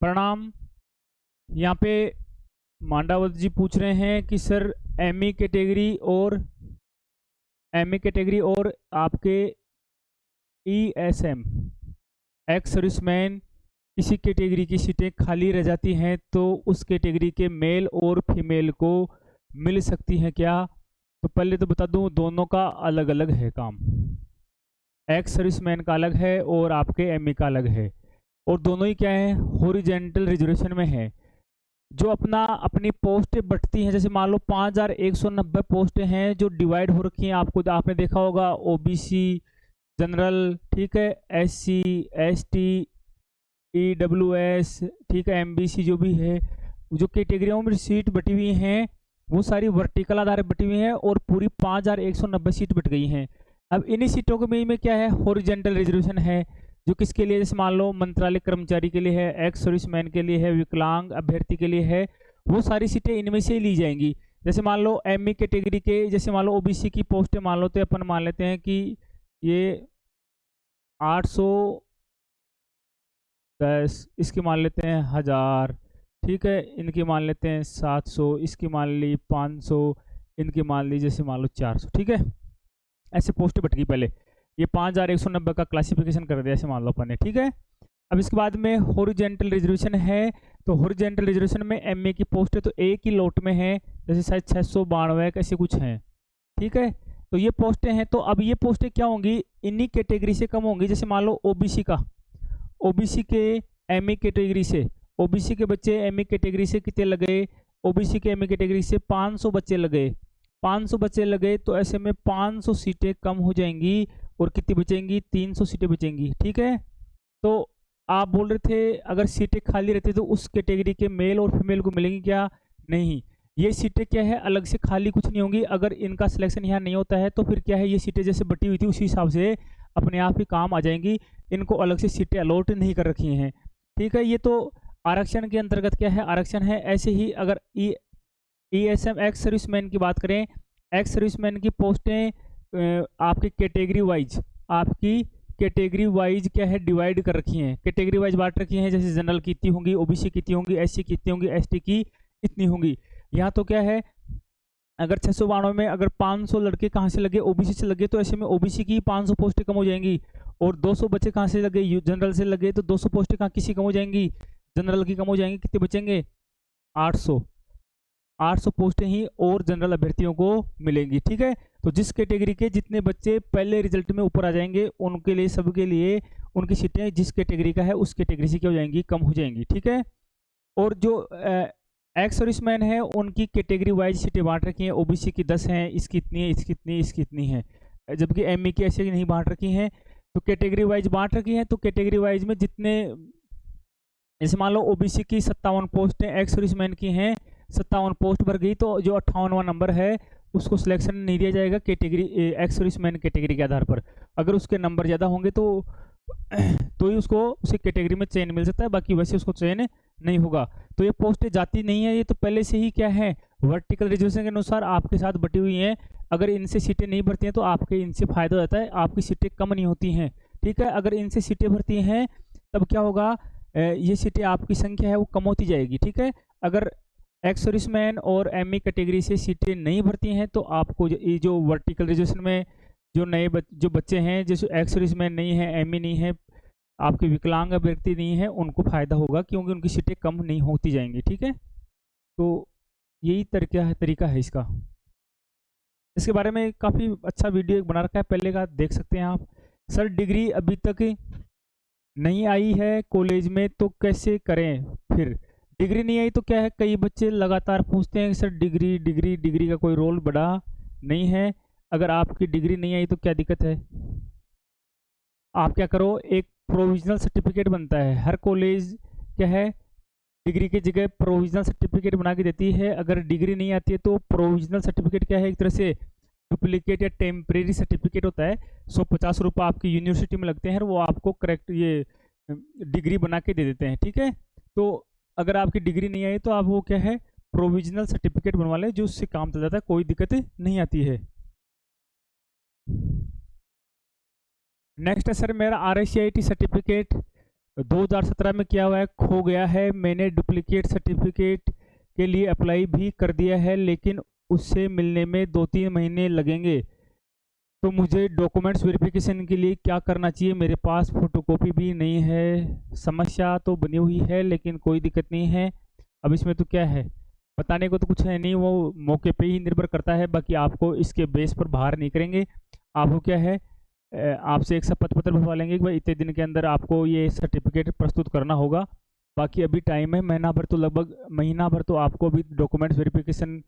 प्रणाम। यहाँ पे मांडावत जी पूछ रहे हैं कि सर एमई कैटेगरी और आपके ईएसएम एक्स सर्विसमैन किसी कैटेगरी की सीटें खाली रह जाती हैं तो उस कैटेगरी के मेल और फीमेल को मिल सकती हैं क्या? तो पहले तो बता दूं, दोनों का अलग अलग है काम। एक्स सर्विसमैन का अलग है और आपके एमई का अलग है, और दोनों ही क्या है, हॉरिजॉन्टल रिजर्वेशन में है। जो अपनी पोस्टें बढ़ती हैं, जैसे मान लो 5190 पोस्टें हैं जो डिवाइड हो रखी हैं, आपने देखा होगा ओबीसी, जनरल, ठीक है, एससी, एसटी, ईडब्ल्यूएस, ठीक है, एमबीसी, जो भी है, जो कैटेगरियों में सीट बटी हुई हैं वो सारी वर्टिकल आधार पर बटी हुई हैं और पूरी 5190 सीट बट गई हैं। अब इन्हीं सीटों के में क्या है, हॉरिजॉन्टल रिजर्वेशन है, जो किसके लिए, जैसे मान लो मंत्रालय कर्मचारी के लिए है, एक्स सर्विसमैन के लिए है, विकलांग अभ्यर्थी के लिए है, वो सारी सीटें इनमें से ही ली जाएंगी। जैसे मान लो एमई कैटेगरी के, जैसे मान लो ओबीसी की पोस्टें मान लो, तो अपन मान लेते हैं कि ये 810, इसकी मान लेते हैं 1000, ठीक है, इनकी मान लेते हैं 700, इसकी मान ली 500, इनकी मान ली जैसे मान लो 400, ठीक है। ऐसे पोस्टें बट गई पहले, ये 5190 का क्लासिफिकेशन कर दिया ऐसे मान लो अपन ने, ठीक है। अब इसके बाद में हॉरिजॉन्टल रिजर्वेशन है, तो हॉरिजॉन्टल रिजर्वेशन में एमए की पोस्टें तो एक ही लोट में है, जैसे शायद 692 ऐसे कुछ हैं, ठीक है। तो ये पोस्टें हैं, तो अब ये पोस्टें क्या होंगी, इन्हीं कैटेगरी से कम होंगी। जैसे मान लो ओबीसी के एमई कैटेगरी से, ओबीसी के बच्चे एमई कैटेगरी से कितने लगे, ओबीसी के एमई कैटेगरी से 500 बच्चे लगे, 500 बच्चे लगे, तो ऐसे में 500 सीटें कम हो जाएंगी और कितनी बचेंगी, 300 सीटें बचेंगी, ठीक है। तो आप बोल रहे थे अगर सीटें खाली रहती तो उस कैटेगरी के मेल और फीमेल को मिलेंगी क्या? नहीं, ये सीटें क्या है, अलग से खाली कुछ नहीं होंगी। अगर इनका सिलेक्शन यहाँ नहीं होता है तो फिर क्या है, ये सीटें जैसे बटी हुई थी उसी हिसाब से अपने आप ही काम आ जाएंगी, इनको अलग से सीटें अलॉट नहीं कर रखी हैं, ठीक है। ये तो आरक्षण के अंतर्गत क्या है, आरक्षण है। ऐसे ही अगर ईएसएम एक्स सर्विसमैन की बात करें, एक्स सर्विसमैन की पोस्टें आपकी कैटेगरी वाइज क्या है, डिवाइड कर रखी हैं, कैटेगरी वाइज बांट रखी हैं। जैसे जनरल की इतनी होंगी, ओबीसी की इतनी होंगी, एससी की इतनी होंगी, एसटी की इतनी होंगी। यहाँ तो क्या है, अगर 692 में अगर 500 लड़के कहाँ से लगे, ओबीसी से लगे, तो ऐसे में ओबीसी की 500 पोस्टें कम हो जाएंगी, और 200 बच्चे कहाँ से लगे, जनरल से लगे, तो 200 पोस्टें कहाँ किसी कम हो जाएंगी, जनरल की कम हो जाएंगी। कितने बचेंगे, 800 पोस्टें ही और जनरल अभ्यर्थियों को मिलेंगी, ठीक है। तो जिस कैटेगरी के जितने बच्चे पहले रिजल्ट में ऊपर आ जाएंगे, उनके लिए, सबके लिए उनकी सीटें जिस कैटेगरी का है उस कैटेगरी से क्या हो जाएंगी, कम हो जाएंगी, ठीक है। और जो एक्स सर्विसमैन है उनकी कैटेगरी वाइज सीटें बांट रखी हैं, ओबीसी की 10 हैं, इसकी इतनी है, इसकी इतनी, इसकी इतनी है, जबकि एमई की ऐसे नहीं बांट रखी हैं, तो कैटेगरी वाइज बांट रखी हैं। तो कैटेगरी वाइज में जितने, जैसे मान लो ओबीसी की 57 पोस्टें एक्स सर्विसमैन की हैं, 57 पोस्ट भर गई, तो जो 58वां नंबर है उसको सिलेक्शन नहीं दिया जाएगा कैटेगरी एक्स सर्विसमैन कैटेगरी के आधार पर। अगर उसके नंबर ज़्यादा होंगे तो ही उसको उसी कैटेगरी में चयन मिल सकता है, बाकी वैसे उसको चयन नहीं होगा। तो ये पोस्टें जाती नहीं है, ये तो पहले से ही क्या है, वर्टिकल रिजर्वेशन के अनुसार आपके साथ बटी हुई हैं। अगर इनसे सीटें नहीं भरती हैं तो आपके इनसे फायदा होता है, आपकी सीटें कम नहीं होती हैं, ठीक है। अगर इनसे सीटें भरती हैं तब क्या होगा, ये सीटें आपकी संख्या है वो कम होती जाएगी, ठीक है। अगर एक्स सर्विसमैन और एमई कैटेगरी से सीटें नहीं भरती हैं तो आपको ये जो वर्टिकल रिजर्वेशन में जो जो बच्चे हैं, जैसे एक्स सर्विसमैन नहीं है, एमई नहीं है, आपके विकलांग अभ्यर्थी नहीं है, उनको फायदा होगा क्योंकि उनकी सीटें कम नहीं होती जाएंगी, ठीक है। तो यही तरीका है इसका। इसके बारे में काफ़ी अच्छा वीडियो एक बना रखा है, पहले का देख सकते हैं आप। सर डिग्री अभी तक नहीं आई है कॉलेज में तो कैसे करें? फिर डिग्री नहीं आई तो क्या है, कई बच्चे लगातार पूछते हैं सर डिग्री का कोई रोल बड़ा नहीं है। अगर आपकी डिग्री नहीं आई तो क्या दिक्कत है, आप क्या करो, एक प्रोविजनल सर्टिफिकेट बनता है, हर कॉलेज क्या है, डिग्री की जगह प्रोविजनल सर्टिफिकेट बना के देती है। अगर डिग्री नहीं आती है तो प्रोविजनल सर्टिफिकेट क्या है, एक तरह से डुप्लीकेट या टेम्परेरी सर्टिफिकेट होता है। 150 रुपये आपकी यूनिवर्सिटी में लगते हैं, वो आपको करेक्ट ये डिग्री बना के दे देते हैं, ठीक है। तो अगर आपकी डिग्री नहीं आई तो आप वो क्या है, प्रोविजनल सर्टिफिकेट बनवा लें, जो उससे काम चल जाता है, कोई दिक्कत नहीं आती है। नेक्स्ट है सर, मेरा RICIT सर्टिफिकेट 2017 में क्या हुआ है, खो गया है। मैंने डुप्लीकेट सर्टिफिकेट के लिए अप्लाई भी कर दिया है, लेकिन उससे मिलने में 2-3 महीने लगेंगे। तो मुझे डॉक्यूमेंट्स वेरिफिकेशन के लिए क्या करना चाहिए? मेरे पास फोटोकॉपी भी नहीं है। समस्या तो बनी हुई है, लेकिन कोई दिक्कत नहीं है। अब इसमें तो क्या है, बताने को तो कुछ है नहीं, वो मौके पे ही निर्भर करता है। बाकी आपको इसके बेस पर बाहर नहीं करेंगे। आपको क्या है, आपसे एक शपथ पत्र भरवा लेंगे कि भाई इतने दिन के अंदर आपको ये सर्टिफिकेट प्रस्तुत करना होगा। बाकी अभी टाइम है, महीना भर, तो लगभग महीना भर तो आपको भी डॉक्यूमेंट्स वेरिफिकेशन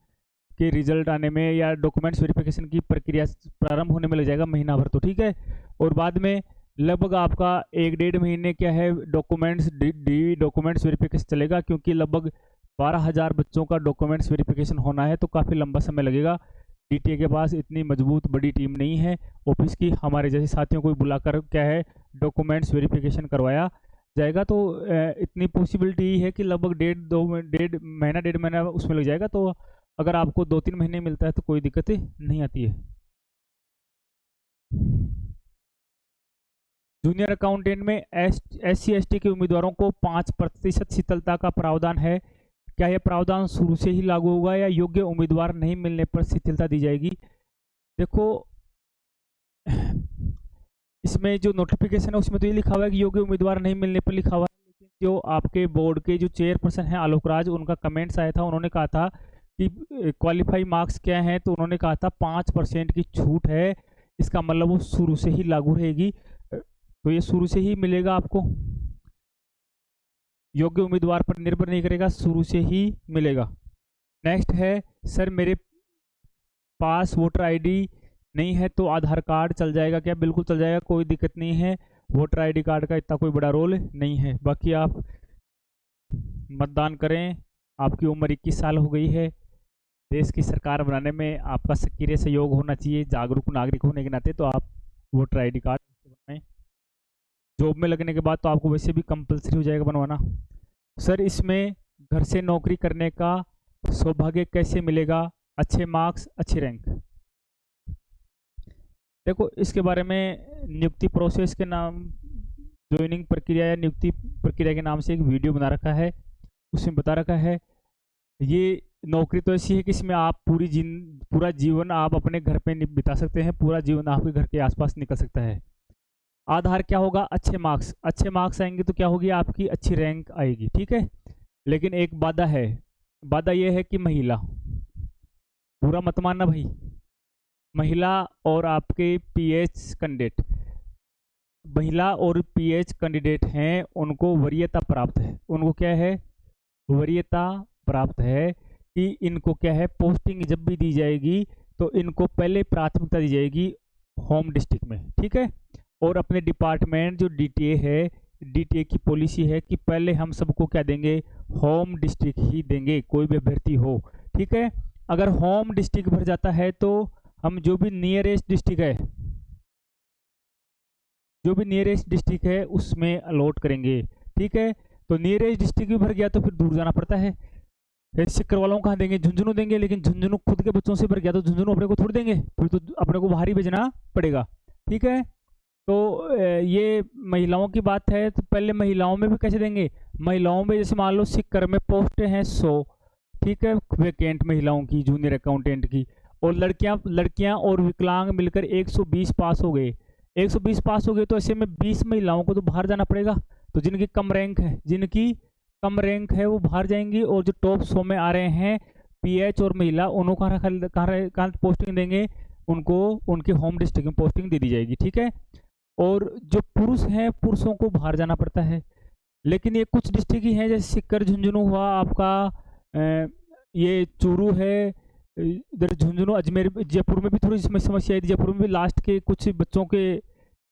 के रिजल्ट आने में या डॉक्यूमेंट्स वेरिफिकेशन की प्रक्रिया प्रारंभ होने में लग जाएगा, महीना भर तो ठीक है। और बाद में लगभग आपका 1-1.5 महीने क्या है, डॉक्यूमेंट्स वेरिफिकेशन चलेगा, क्योंकि लगभग 12,000 बच्चों का डॉक्यूमेंट्स वेरिफिकेशन होना है, तो काफ़ी लंबा समय लगेगा। डीटीए के पास इतनी मजबूत बड़ी टीम नहीं है ऑफिस की, हमारे जैसे साथियों को बुलाकर क्या है डॉक्यूमेंट्स वेरिफिकेशन करवाया जाएगा। तो इतनी पॉसिबिलिटी ही है कि लगभग 1.5 महीना उसमें लग जाएगा। तो अगर आपको 2-3 महीने मिलता है तो कोई दिक्कत नहीं आती है। जूनियर अकाउंटेंट में SC/ST के उम्मीदवारों को 5% शीतलता का प्रावधान है। क्या यह प्रावधान शुरू से ही लागू होगा या योग्य उम्मीदवार नहीं मिलने पर शिथिलता दी जाएगी? देखो, इसमें जो नोटिफिकेशन है उसमें तो ये लिखा हुआ है कि योग्य उम्मीदवार नहीं मिलने पर लिखा हुआ है, लेकिन जो आपके बोर्ड के जो चेयरपर्सन हैं आलोक राज, उनका कमेंट्स आया था, उन्होंने कहा था कि क्वालिफाई मार्क्स क्या हैं, तो उन्होंने कहा था 5% की छूट है। इसका मतलब वो शुरू से ही लागू रहेगी, तो ये शुरू से ही मिलेगा आपको, योग्य उम्मीदवार पर निर्भर नहीं करेगा, शुरू से ही मिलेगा। नेक्स्ट है, सर मेरे पास वोटर आईडी नहीं है तो आधार कार्ड चल जाएगा क्या? बिल्कुल चल जाएगा, कोई दिक्कत नहीं है। वोटर आईडी कार्ड का इतना कोई बड़ा रोल नहीं है। बाकी आप मतदान करें, आपकी उम्र 21 साल हो गई है, देश की सरकार बनाने में आपका सक्रिय सहयोग होना चाहिए। जागरूक नागरिक होने के नाते तो आप वोटर आईडी कार्ड बनाएं। जॉब में लगने के बाद तो आपको वैसे भी कंपलसरी हो जाएगा बनवाना। सर इसमें घर से नौकरी करने का सौभाग्य कैसे मिलेगा? अच्छे मार्क्स, अच्छी रैंक। देखो, इसके बारे में नियुक्ति प्रोसेस के नाम, ज्वाइनिंग प्रक्रिया या नियुक्ति प्रक्रिया के नाम से एक वीडियो बना रखा है, उसमें बता रखा है ये नौकरी तो ऐसी है कि इसमें आप पूरा जीवन आप अपने घर पे बिता सकते हैं, पूरा जीवन आपके घर के आसपास निकल सकता है। आधार क्या होगा? अच्छे मार्क्स। अच्छे मार्क्स आएंगे तो क्या होगी? आपकी अच्छी रैंक आएगी, ठीक है। लेकिन एक बाधा है, बाधा यह है कि महिला, बुरा मत मानना भाई, महिला और आपके पीएच कैंडिडेट, महिला और पीएच कैंडिडेट हैं, उनको वरीयता प्राप्त है। उनको क्या है? वरीयता प्राप्त है कि इनको क्या है, पोस्टिंग जब भी दी जाएगी तो इनको पहले प्राथमिकता दी जाएगी होम डिस्ट्रिक्ट में, ठीक है। और अपने डिपार्टमेंट जो डीटीए है, डीटीए की पॉलिसी है कि पहले हम सबको क्या देंगे? होम डिस्ट्रिक्ट ही देंगे, कोई भी अभ्यर्थी हो, ठीक है। अगर होम डिस्ट्रिक्ट भर जाता है तो हम जो भी नियरेस्ट डिस्ट्रिक्ट है, जो भी नियरेस्ट डिस्ट्रिक्ट है उसमें अलॉट करेंगे, ठीक है। तो नियरेस्ट डिस्ट्रिक्ट भी भर गया तो फिर दूर जाना पड़ता है। सिक्कर वालों को कहाँ देंगे? झुंझुनू देंगे, लेकिन झुंझुनू खुद के बच्चों से भर गया तो झुंझुनू अपने को थोड़ी देंगे, फिर तो अपने को बाहर ही भेजना पड़ेगा, ठीक है। तो ये महिलाओं की बात है, तो पहले महिलाओं में भी कैसे देंगे? महिलाओं में जैसे मान लो सिक्कर में पोस्ट हैं 100, ठीक है, वैकेंट महिलाओं की, जूनियर अकाउंटेंट की, और लड़कियां और विकलांग मिलकर 120 पास हो गए। 120 पास हो गए तो ऐसे में 20 महिलाओं को तो बाहर जाना पड़ेगा। तो जिनकी कम रैंक है वो बाहर जाएंगी, और जो टॉप 100 में आ रहे हैं पीएच और महिला, उनको कहाँ पोस्टिंग देंगे? उनको उनके होम डिस्ट्रिक्ट में पोस्टिंग दे दी जाएगी, ठीक है। और जो पुरुष हैं, पुरुषों को बाहर जाना पड़ता है। लेकिन ये कुछ डिस्ट्रिक्ट ही हैं, जैसे सिक्कर, झुंझुनू हुआ आपका, ये चूरू है, इधर झुंझुनू, अजमेर, जयपुर में भी थोड़ी समस्या आई थी। जयपुर में भी लास्ट के कुछ बच्चों के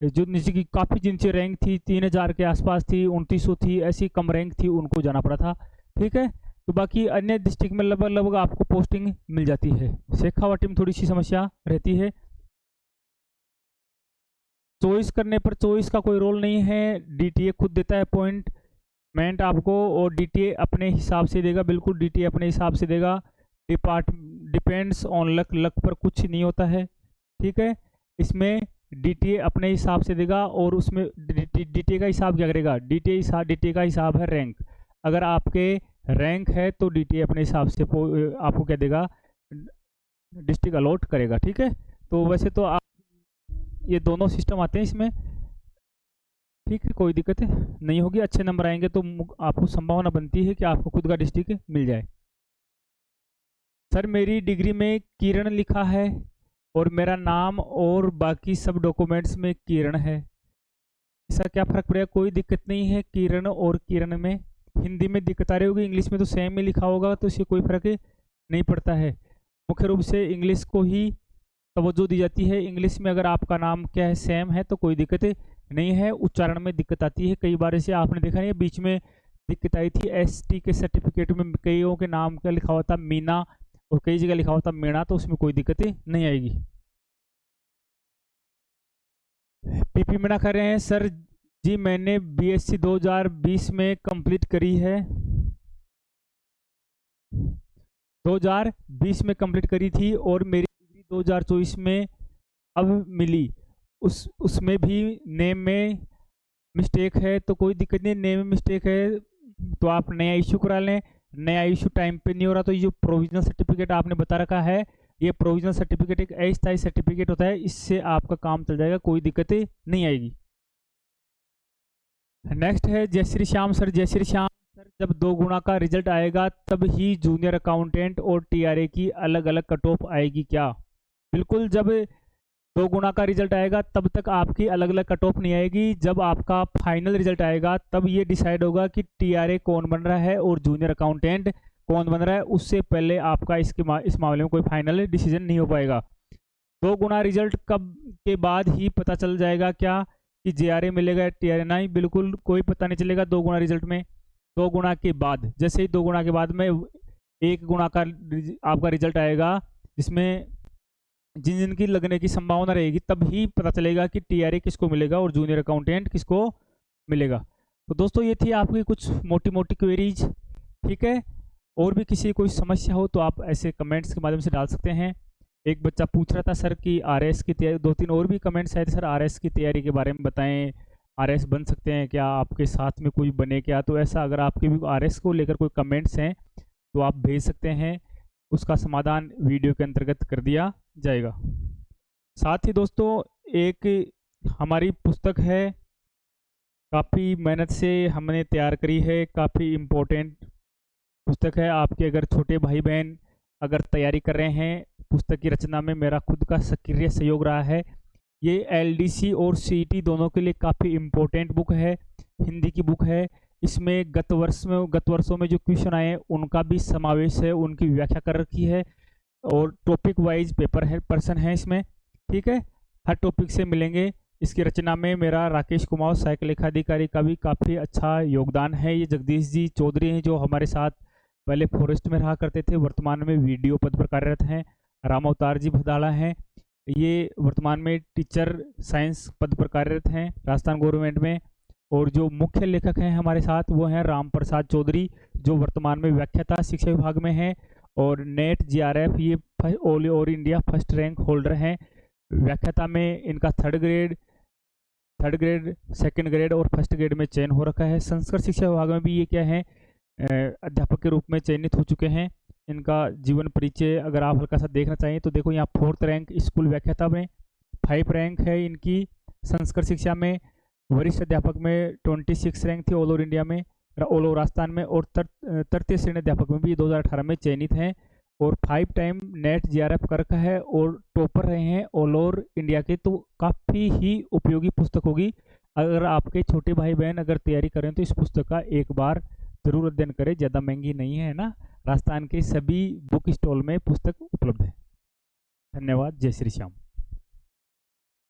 जो नीचे की काफ़ी जिनसे रैंक थी 3000 के आसपास थी, 2900 थी, ऐसी कम रैंक थी, उनको जाना पड़ा था, ठीक है। तो बाकी अन्य डिस्ट्रिक्ट में लगभग आपको पोस्टिंग मिल जाती है। शेखावाटी में थोड़ी सी समस्या रहती है। चॉइस करने पर चॉइस का कोई रोल नहीं है, डीटीए खुद देता है अपॉइंटमेंट आपको, और डीटीए अपने हिसाब से देगा, बिल्कुल डीटीए अपने हिसाब से देगा। डिपेंड्स ऑन लक, लक पर कुछ नहीं होता है, ठीक है। इसमें डीटीए अपने हिसाब से देगा, और उसमें डीटीए का हिसाब क्या करेगा, डीटीए का हिसाब है रैंक। अगर आपके रैंक है तो डीटीए अपने हिसाब से आपको क्या देगा, डिस्ट्रिक्ट अलॉट करेगा। ठीक है, तो वैसे तो आप ये दोनों सिस्टम आते हैं इसमें। ठीक है, कोई दिक्कत नहीं होगी, अच्छे नंबर आएंगे तो आपको संभावना बनती है कि आपको खुद का डिस्ट्रिक्ट मिल जाए। सर मेरी डिग्री में किरण लिखा है और मेरा नाम और बाकी सब डॉक्यूमेंट्स में किरण है, इसका क्या फ़र्क पड़ेगा? कोई दिक्कत नहीं है, किरण और किरण में हिंदी में दिक्कत आ रही होगी, इंग्लिश में तो सेम ही लिखा होगा, तो इससे कोई फ़र्क नहीं पड़ता है। मुख्य रूप से इंग्लिश को ही तवज्जो दी जाती है। इंग्लिश में अगर आपका नाम क्या है सेम है तो कोई दिक्कत नहीं है, उच्चारण में दिक्कत आती है। कई बार ऐसे आपने देखा नहीं, बीच में दिक्कत आई थी एसटी के सर्टिफिकेट में, कईयों के नाम का लिखा हुआ था मीना और कई जगह लिखा हुआ था मीणा, तो उसमें कोई दिक्कत नहीं आएगी। पीपी मीणा कर रहे हैं सर जी, मैंने बीएससी 2020 में कंप्लीट करी है, 2020 में कंप्लीट करी थी, और मेरी डिग्री 2024 में अब मिली। उसमें भी नेम में मिस्टेक है, तो कोई दिक्कत नहीं, नेम में मिस्टेक है तो आप नया इशू करा लें। नया इशू टाइम पे नहीं हो रहा तो ये जो प्रोविजनल सर्टिफिकेट आपने बता रखा है, ये प्रोविजनल सर्टिफिकेट एक अस्थायी सर्टिफिकेट होता है, इससे आपका काम चल जाएगा, कोई दिक्कत नहीं आएगी। नेक्स्ट है जय श्री श्याम सर। जय श्री श्याम सर, जब 2 गुना का रिजल्ट आएगा तब ही जूनियर अकाउंटेंट और टीआरए की अलग अलग कट ऑफ आएगी क्या? बिल्कुल, जब 2 गुना का रिजल्ट आएगा तब तक आपकी अलग अलग कट ऑफ नहीं आएगी। जब आपका फाइनल रिजल्ट आएगा तब ये डिसाइड होगा कि टीआरए कौन बन रहा है और जूनियर अकाउंटेंट कौन बन रहा है। उससे पहले आपका इस मामले में कोई फाइनल डिसीजन नहीं हो पाएगा। 2 गुना रिजल्ट कब के बाद ही पता चल जाएगा क्या कि जेआरए मिलेगा टीआरए? नहीं, बिल्कुल कोई पता नहीं चलेगा 2 गुना रिजल्ट में। 2 गुना के बाद, जैसे ही 2 गुना के बाद में 1 गुना का आपका रिजल्ट आएगा, जिसमें जिन जिन की लगने की संभावना रहेगी, तब ही पता चलेगा कि टीआरए किसको मिलेगा और जूनियर अकाउंटेंट किसको मिलेगा। तो दोस्तों ये थी आपकी कुछ मोटी मोटी क्वेरीज। ठीक है, और भी किसी कोई समस्या हो तो आप ऐसे कमेंट्स के माध्यम से डाल सकते हैं। एक बच्चा पूछ रहा था सर कि आरएस की तैयारी, 2-3 और भी कमेंट्स आए थे सर आरएस की तैयारी के बारे में बताएं, आरएस बन सकते हैं क्या, आपके साथ में कोई बने क्या? तो ऐसा अगर आपके भी आरएस को लेकर कोई कमेंट्स हैं तो आप भेज सकते हैं, उसका समाधान वीडियो के अंतर्गत कर दिया जाएगा। साथ ही दोस्तों एक हमारी पुस्तक है, काफ़ी मेहनत से हमने तैयार करी है, काफ़ी इम्पोर्टेंट पुस्तक है। आपके अगर छोटे भाई बहन अगर तैयारी कर रहे हैं, पुस्तक की रचना में मेरा खुद का सक्रिय सहयोग रहा है। ये एलडीसी और सीईटी दोनों के लिए काफ़ी इम्पोर्टेंट बुक है, हिंदी की बुक है। इसमें गत वर्षों में जो क्वेश्चन आए उनका भी समावेश है, उनकी व्याख्या कर रखी है, और टॉपिक वाइज पेपर है, पर्सन है इसमें। ठीक है, हर टॉपिक से मिलेंगे। इसकी रचना में मेरा राकेश कुमार सहायक लेखाधिकारी का भी काफ़ी अच्छा योगदान है। ये जगदीश जी चौधरी हैं जो हमारे साथ पहले फॉरेस्ट में रहा करते थे, वर्तमान में वीडियो पद पर कार्यरत हैं। राम अवतार जी भदाला हैं, ये वर्तमान में टीचर साइंस पद पर कार्यरत हैं राजस्थान गवर्नमेंट में। और जो मुख्य लेखक हैं हमारे साथ वो हैं राम प्रसाद चौधरी, जो वर्तमान में व्याख्याता शिक्षा विभाग में हैं, और नेट जीआरएफ ये all over India first rank holder हैं। व्याख्याता में इनका थर्ड ग्रेड, सेकंड ग्रेड और फर्स्ट ग्रेड में चयन हो रखा है। संस्कृत शिक्षा विभाग में भी ये क्या है, अध्यापक के रूप में चयनित हो चुके हैं। इनका जीवन परिचय अगर आप हल्का सा देखना चाहिए तो देखो, यहाँ 4th रैंक स्कूल व्याख्याता में, 5 रैंक है इनकी संस्कृत शिक्षा में, वरिष्ठ अध्यापक में 26 रैंक थी ऑल ओवर इंडिया में, ऑल ओवर राजस्थान में, और तृतीय श्रेणी अध्यापक में भी 2018 में चयनित हैं, और 5 टाइम नेट जीआरएफ कर रखा है, और टॉपर रहे हैं ऑल ओवर इंडिया के। तो काफ़ी ही उपयोगी पुस्तक होगी। अगर आपके छोटे भाई बहन अगर तैयारी करें तो इस पुस्तक का एक बार जरूर अध्ययन करें, ज़्यादा महंगी नहीं है ना। राजस्थान के सभी बुक स्टॉल में पुस्तक उपलब्ध है। धन्यवाद। जय श्री श्याम।